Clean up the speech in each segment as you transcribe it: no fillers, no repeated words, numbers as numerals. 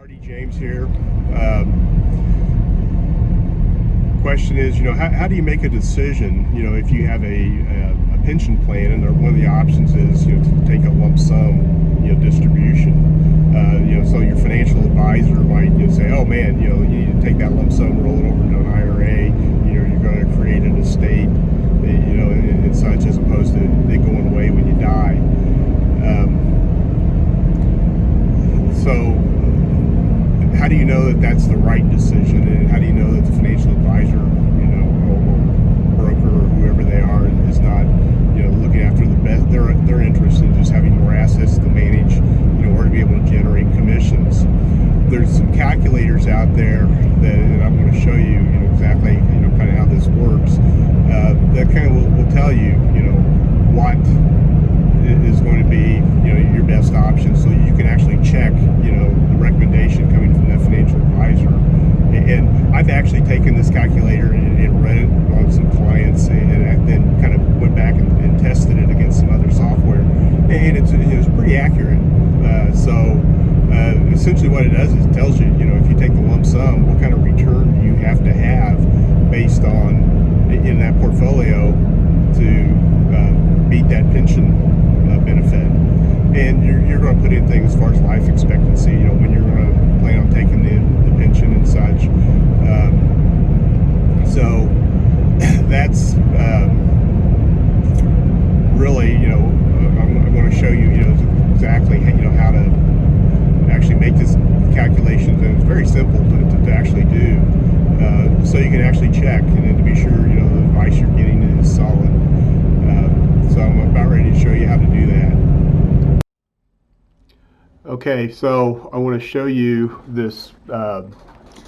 Marty James here. Question is, how do you make a decision, if you have a pension plan and one of the options is, to take a lump sum, distribution. So your financial advisor might say, oh man, you need to take that lump sum, roll it over into an IRA. You're going to create an estate, and such, as opposed to it going away when you die. So how do you know that that's the right decision, and how do you know that the financial advisor, or broker, or whoever they are, is not, looking after the best their interest in just having more assets to manage, or to be able to generate commissions? There's some calculators out there that I'm going to show you, exactly, kind of how this works. That kind of will tell you, what is going to be, your best option, so you can actually check, the recommendation coming from that financial advisor. And I've actually taken this calculator and read it on some clients, and then kind of went back and tested it against some other software, and it's pretty accurate. Essentially what it does is it tells you, if you take the lump sum, what kind of return do you have to have based on, in that portfolio, to beat that pension benefit. And you're going to put in things as far as life expectancy, when you're going to plan on taking the pension and such. So that's really, I'm going to show you, exactly, how to actually make this calculation. And it's very simple to actually do, so you can actually check and then to be sure, the advice you're getting is solid. So I'm about ready to show you how to do that. Okay, so I want to show you this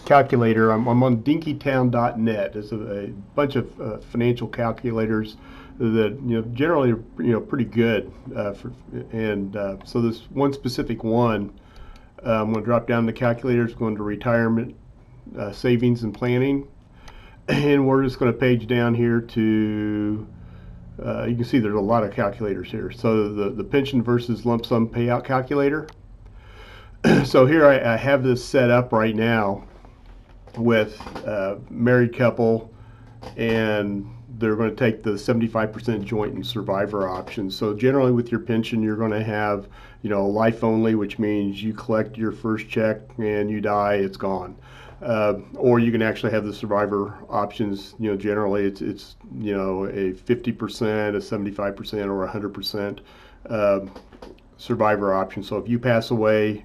calculator. I'm on dinkytown.net. There's a bunch of financial calculators that generally are pretty good. So this one specific one, I'm going to drop down the calculators, going to retirement savings and planning, and we're just going to page down here to. You can see there's a lot of calculators here. So the pension versus lump sum payout calculator. So here I have this set up right now with a married couple, and they're going to take the 75% joint and survivor option. So generally with your pension, you're going to have, life only, which means you collect your first check and you die, it's gone. Or you can actually have the survivor options. Generally it's a 50%, a 75%, or 100% survivor option. So if you pass away,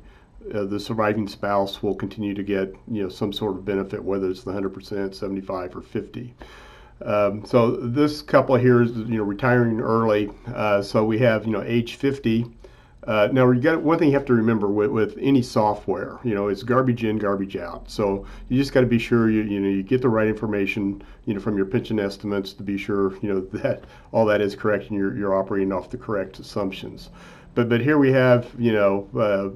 the surviving spouse will continue to get some sort of benefit, whether it's the 100%, 75, or 50. So this couple here is retiring early. So we have age 50. Now you got one thing you have to remember with any software, it's garbage in, garbage out. So you just got to be sure you get the right information from your pension estimates to be sure that all that is correct and you're operating off the correct assumptions. But here we have the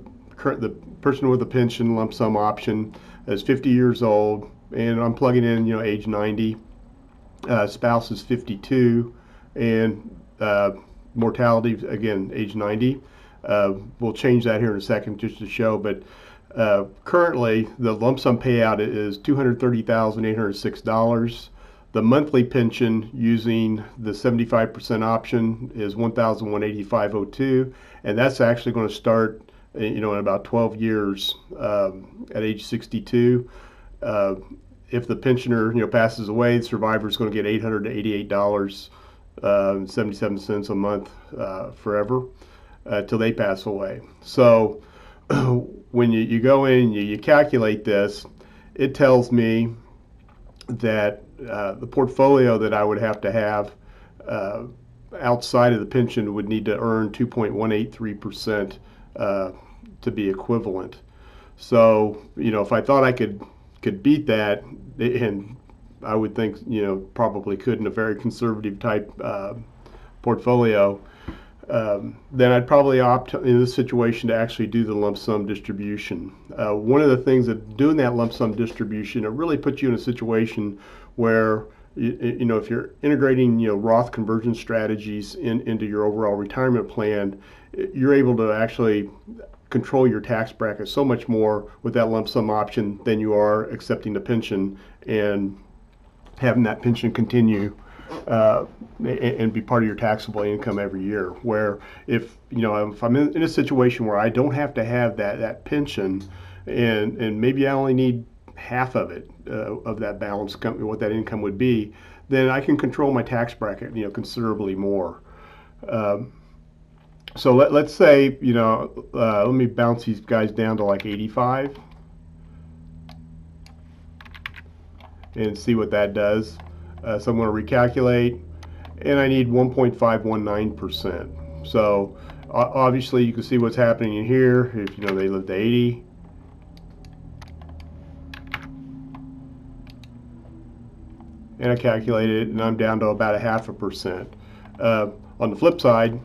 person with a pension lump sum option is 50 years old, and I'm plugging in age 90. Spouse is 52, and mortality again age 90. We'll change that here in a second just to show, but currently the lump sum payout is $230,806. The monthly pension using the 75% option is $1,185.02, and that's actually going to start in about 12 years at age 62. If the pensioner passes away, the survivor is going to get $888.77 a month forever till they pass away. So when you go in and you calculate this, it tells me that the portfolio that I would have to have outside of the pension would need to earn 2.183% to be equivalent. So if I thought I could beat that, and I would think probably could in a very conservative type portfolio, then I'd probably opt in this situation to actually do the lump sum distribution. One of the things that doing that lump sum distribution, it really puts you in a situation where if you're integrating Roth conversion strategies into your overall retirement plan, you're able to actually control your tax bracket so much more with that lump sum option than you are accepting the pension and having that pension continue and be part of your taxable income every year. Where if I'm in a situation where I don't have to have that pension, and maybe I only need half of it, of that balance, what that income would be, then I can control my tax bracket considerably more. So let's say let me bounce these guys down to like 85 and see what that does. So I'm going to recalculate, and I need 1.519%. So obviously you can see what's happening in here. If they live to 80, and I calculated it, and I'm down to about 0.5%. On the flip side,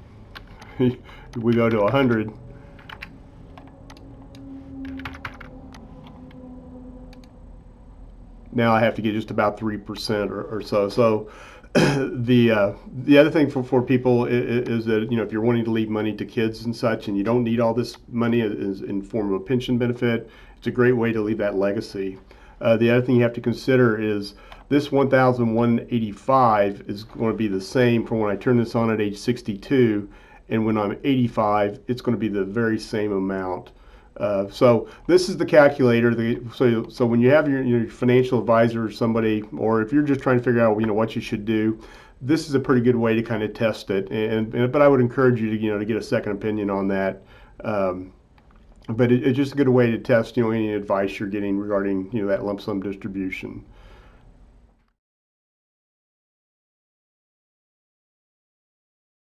we go to 100. Now I have to get just about 3% or so. So the other thing for people is that if you're wanting to leave money to kids and such, and you don't need all this money in form of a pension benefit, it's a great way to leave that legacy. The other thing you have to consider is this 1,185 is going to be the same from when I turn this on at age 62, and when I'm 85, it's going to be the very same amount. So this is the calculator. So when you have your financial advisor or somebody, or if you're just trying to figure out what you should do, this is a pretty good way to kind of test it. But I would encourage you to to get a second opinion on that. But it's just a good way to test any advice you're getting regarding that lump sum distribution.